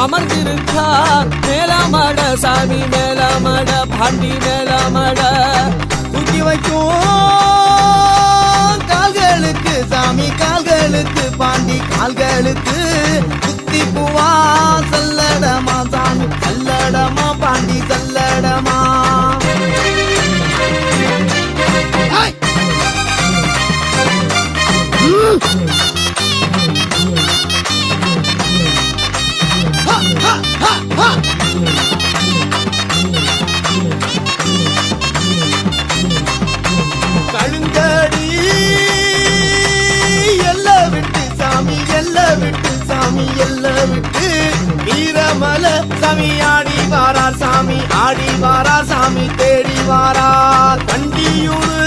அமர்ந்திருக்கார் மேலமட சாமி மேலமட பாண்டி மேலமட தூக்கி வைக்கும் கால்களுக்கு சாமி கால்களுக்கு பாண்டி கால்களுக்கு குத்தி பூவா சல்லடமா சாமி சல்லடமா பாண்டி சல்லடமா கழுங்கடி எல்ல விட்டு சாமி எல்ல விட்டு சாமி எல்ல விட்டு வீரமல சாமி ஆடி வாரார் சாமி ஆடி வாரார் சாமி தேடி வாரார் கண்டியூரு